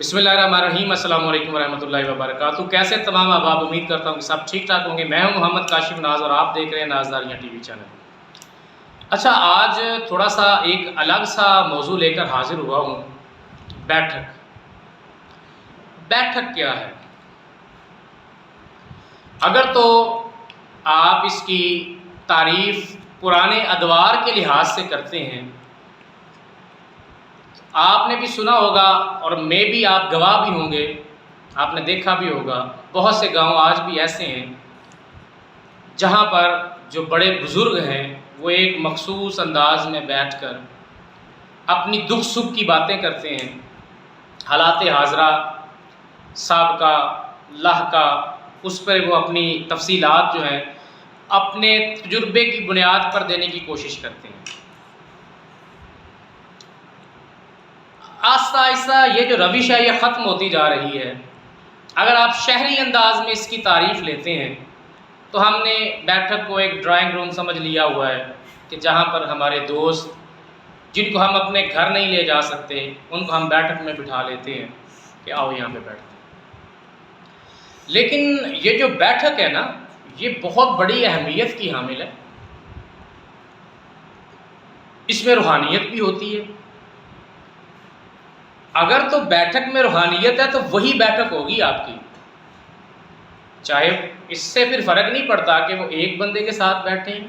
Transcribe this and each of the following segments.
بسم اللہ الرحمن الرحیم۔ السلام علیکم ورحمۃ اللہ وبرکاتہ۔ کیسے تمام احباب، امید کرتا ہوں کہ سب ٹھیک ٹھاک ہوں گے۔ میں ہوں محمد کاشف ناز اور آپ دیکھ رہے ہیں نازداریاں ٹی وی چینل۔ اچھا، آج تھوڑا سا ایک الگ سا موضوع لے کر حاضر ہوا ہوں۔ بیٹھک کیا ہے؟ اگر تو آپ اس کی تعریف پرانے ادوار کے لحاظ سے کرتے ہیں، آپ نے بھی سنا ہوگا اور میں بھی آپ گواہ بھی ہوں گے، آپ نے دیکھا بھی ہوگا بہت سے گاؤں آج بھی ایسے ہیں جہاں پر جو بڑے بزرگ ہیں وہ ایک مخصوص انداز میں بیٹھ کر اپنی دکھ سکھ کی باتیں کرتے ہیں، حالات حاضرہ، سابقہ، لاحقہ، اس پر وہ اپنی تفصیلات جو ہیں اپنے تجربے کی بنیاد پر دینے کی کوشش کرتے ہیں۔ آہستہ آہستہ یہ جو روش ہے یہ ختم ہوتی جا رہی ہے۔ اگر آپ شہری انداز میں اس کی تعریف لیتے ہیں تو ہم نے بیٹھک کو ایک ڈرائنگ روم سمجھ لیا ہوا ہے کہ جہاں پر ہمارے دوست جن کو ہم اپنے گھر نہیں لے جا سکتے ان کو ہم بیٹھک میں بٹھا لیتے ہیں کہ آؤ یہاں پہ بیٹھتے ہیں۔ لیکن یہ جو بیٹھک ہے نا، یہ بہت بڑی اہمیت کی حامل ہے۔ اس میں روحانیت بھی ہوتی ہے۔ اگر تو بیٹھک میں روحانیت ہے تو وہی بیٹھک ہوگی آپ کی، چاہے اس سے پھر فرق نہیں پڑتا کہ وہ ایک بندے کے ساتھ بیٹھے ہیں،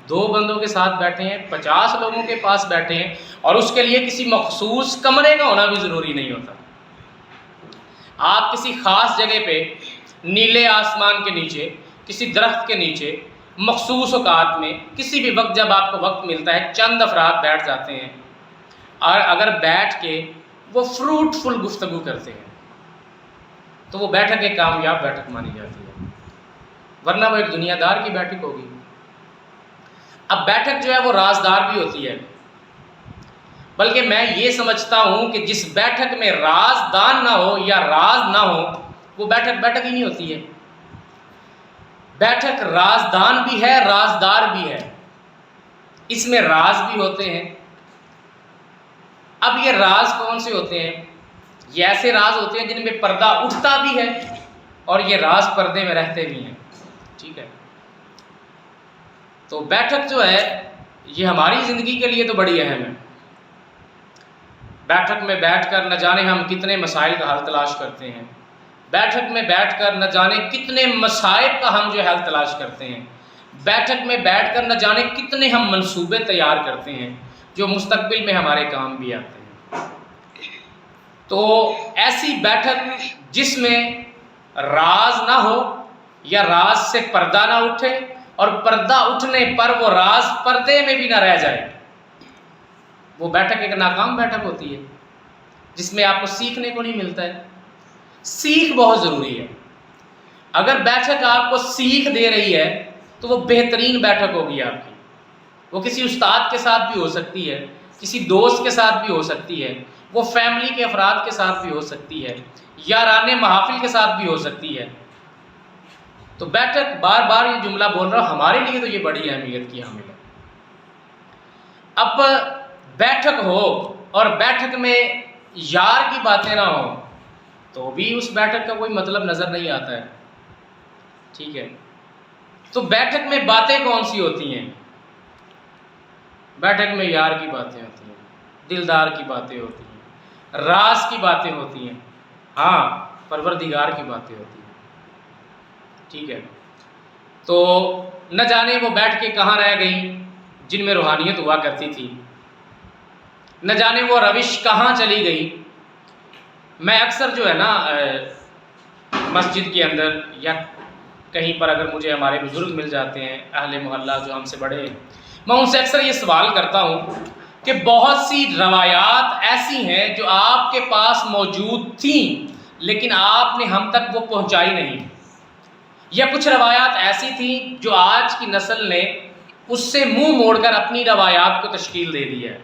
2 بندوں کے ساتھ بیٹھے ہیں، 50 لوگوں کے پاس بیٹھے ہیں، اور اس کے لیے کسی مخصوص کمرے کا ہونا بھی ضروری نہیں ہوتا۔ آپ کسی خاص جگہ پہ نیلے آسمان کے نیچے، کسی درخت کے نیچے، مخصوص اوقات میں کسی بھی وقت جب آپ کو وقت ملتا ہے چند افراد بیٹھ جاتے ہیں، اور اگر بیٹھ کے وہ فروٹفل گفتگو کرتے ہیں تو وہ بیٹھک ایک کامیاب بیٹھک مانی جاتی ہے، ورنہ وہ ایک دنیا دار کی بیٹھک ہوگی۔ اب بیٹھک جو ہے وہ رازدار بھی ہوتی ہے، بلکہ میں یہ سمجھتا ہوں کہ جس بیٹھک میں رازدان نہ ہو یا راز نہ ہو وہ بیٹھک ہی نہیں ہوتی ہے۔ بیٹھک رازدان بھی ہے، رازدار بھی ہے، اس میں راز بھی ہوتے ہیں۔ اب یہ راز کون سے ہوتے ہیں؟ یہ ایسے راز ہوتے ہیں جن میں پردہ اٹھتا بھی ہے اور یہ راز پردے میں رہتے بھی ہیں، ٹھیک ہے؟ تو بیٹھک جو ہے یہ ہماری زندگی کے لیے تو بڑی اہم ہے۔ بیٹھک میں بیٹھ کر نہ جانے ہم کتنے مسائل کا حل تلاش کرتے ہیں، بیٹھک میں بیٹھ کر نہ جانے کتنے مصائب کا ہم جو حل تلاش کرتے ہیں، بیٹھک میں بیٹھ کر نہ جانے کتنے ہم منصوبے تیار کرتے ہیں جو مستقبل میں ہمارے کام بھی آتے ہیں۔ تو ایسی بیٹھک جس میں راز نہ ہو یا راز سے پردہ نہ اٹھے اور پردہ اٹھنے پر وہ راز پردے میں بھی نہ رہ جائے، وہ بیٹھک ایک ناکام بیٹھک ہوتی ہے جس میں آپ کو سیکھنے کو نہیں ملتا ہے۔ سیکھ بہت ضروری ہے۔ اگر بیٹھک آپ کو سیکھ دے رہی ہے تو وہ بہترین بیٹھک ہوگی آپ کی۔ وہ کسی استاد کے ساتھ بھی ہو سکتی ہے، کسی دوست کے ساتھ بھی ہو سکتی ہے، وہ فیملی کے افراد کے ساتھ بھی ہو سکتی ہے، یاران محافل کے ساتھ بھی ہو سکتی ہے۔ تو بیٹھک، بار بار یہ جملہ بول رہا ہوں، ہمارے لیے تو یہ بڑی اہمیت کی حامل ہے۔ اب بیٹھک ہو اور بیٹھک میں یار کی باتیں نہ ہوں تو بھی اس بیٹھک کا کوئی مطلب نظر نہیں آتا ہے، ٹھیک ہے؟ تو بیٹھک میں باتیں کون سی ہوتی ہیں؟ بیٹھک میں یار کی باتیں ہوتی ہیں، دلدار کی باتیں ہوتی ہیں، راز کی باتیں ہوتی ہیں، ہاں پروردگار کی باتیں ہوتی ہیں، ٹھیک ہے؟ تو نہ جانے وہ بیٹھ کے کہاں رہ گئی جن میں روحانیت ہوا کرتی تھی، نہ جانے وہ روش کہاں چلی گئی۔ میں اکثر جو ہے نا مسجد کے اندر یا کہیں پر اگر مجھے ہمارے بزرگ مل جاتے ہیں، اہل محلہ جو ہم سے بڑے ہیں، میں ان سے اکثر یہ سوال کرتا ہوں کہ بہت سی روایات ایسی ہیں جو آپ کے پاس موجود تھیں لیکن آپ نے ہم تک وہ پہنچائی نہیں، یا کچھ روایات ایسی تھیں جو آج کی نسل نے اس سے منہ موڑ کر اپنی روایات کو تشکیل دے دی ہے۔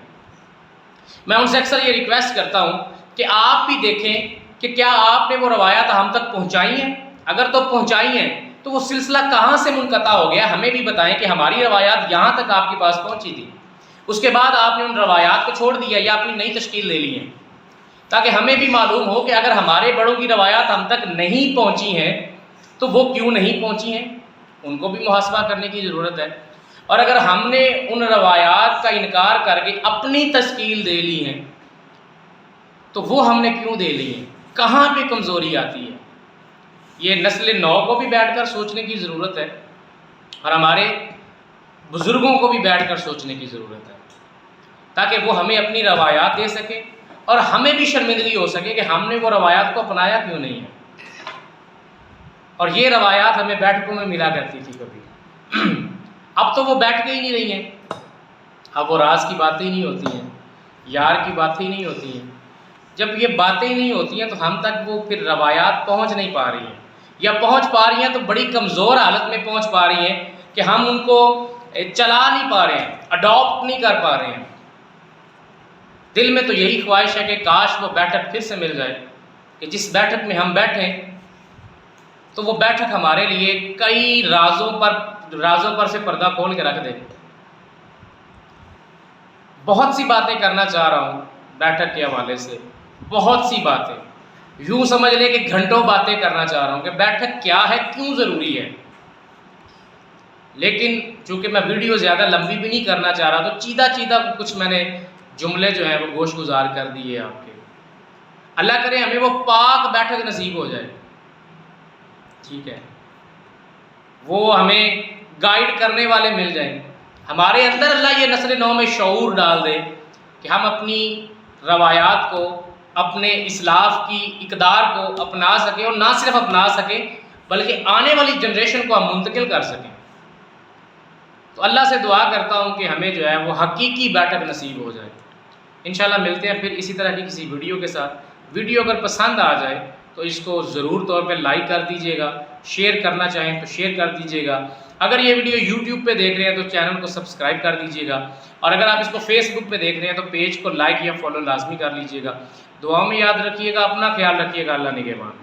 میں ان سے اکثر یہ ریکویسٹ کرتا ہوں کہ آپ بھی دیکھیں کہ کیا آپ نے وہ روایات ہم تک پہنچائی ہیں، اگر تو پہنچائی ہیں تو وہ سلسلہ کہاں سے منقطع ہو گیا، ہمیں بھی بتائیں کہ ہماری روایات یہاں تک آپ کے پاس پہنچی تھی، اس کے بعد آپ نے ان روایات کو چھوڑ دیا یا اپنی نئی تشکیل لے لی ہے۔ تاکہ ہمیں بھی معلوم ہو کہ اگر ہمارے بڑوں کی روایات ہم تک نہیں پہنچی ہیں تو وہ کیوں نہیں پہنچی ہیں، ان کو بھی محاسبہ کرنے کی ضرورت ہے۔ اور اگر ہم نے ان روایات کا انکار کر کے اپنی تشکیل دے لی ہیں تو وہ ہم نے کیوں دے لی ہیں، کہاں پہ کمزوری آتی ہے، یہ نسل نو کو بھی بیٹھ کر سوچنے کی ضرورت ہے اور ہمارے بزرگوں کو بھی بیٹھ کر سوچنے کی ضرورت ہے، تاکہ وہ ہمیں اپنی روایات دے سکیں اور ہمیں بھی شرمندگی ہو سکے کہ ہم نے وہ روایات کو اپنایا کیوں نہیں ہے۔ اور یہ روایات ہمیں بیٹھکوں میں ملا کرتی تھی کبھی، اب تو وہ بیٹھ کے ہی نہیں رہی ہیں، اب وہ راز کی باتیں ہی نہیں ہوتی ہیں، یار کی باتیں ہی نہیں ہوتی ہیں۔ جب یہ باتیں ہی نہیں ہوتی ہیں تو ہم تک وہ پھر روایات پہنچ نہیں پا رہی ہیں، یا پہنچ پا رہی ہیں تو بڑی کمزور حالت میں پہنچ پا رہی ہیں کہ ہم ان کو چلا نہیں پا رہے ہیں، اڈاپٹ نہیں کر پا رہے ہیں۔ دل میں تو یہی خواہش ہے کہ کاش وہ بیٹھک پھر سے مل جائے کہ جس بیٹھک میں ہم بیٹھیں تو وہ بیٹھک ہمارے لیے کئی رازوں پر سے پردہ کھول کے رکھ دے۔ بہت سی باتیں کرنا چاہ رہا ہوں بیٹھک کے حوالے سے، بہت سی باتیں، یوں سمجھ لیں کہ گھنٹوں باتیں کرنا چاہ رہا ہوں کہ بیٹھک کیا ہے، کیوں ضروری ہے، لیکن چونکہ میں ویڈیو زیادہ لمبی بھی نہیں کرنا چاہ رہا تو چیدہ کچھ میں نے جملے جو ہیں وہ گوش گزار کر دیے آپ کے۔ اللہ کرے ہمیں وہ پاک بیٹھک نصیب ہو جائے، ٹھیک ہے، وہ ہمیں گائیڈ کرنے والے مل جائیں، ہمارے اندر اللہ یہ نسل نو میں شعور ڈال دے کہ ہم اپنی روایات کو، اپنے اسلاف کی اقدار کو اپنا سکیں، اور نہ صرف اپنا سکیں بلکہ آنے والی جنریشن کو ہم منتقل کر سکیں۔ تو اللہ سے دعا کرتا ہوں کہ ہمیں جو ہے وہ حقیقی بیٹھک نصیب ہو جائے۔ انشاءاللہ ملتے ہیں پھر اسی طرح کی کسی ویڈیو کے ساتھ۔ ویڈیو اگر پسند آ جائے تو اس کو ضرور طور پہ لائک کر دیجئے گا، شیئر کرنا چاہیں تو شیئر کر دیجئے گا۔ اگر یہ ویڈیو یوٹیوب پہ دیکھ رہے ہیں تو چینل کو سبسکرائب کر دیجئے گا، اور اگر آپ اس کو فیس بک پہ دیکھ رہے ہیں تو پیج کو لائک یا فالو لازمی کر لیجئے گا۔ دعاؤں میں یاد رکھیے گا، اپنا خیال رکھیے گا، اللہ نگہبان۔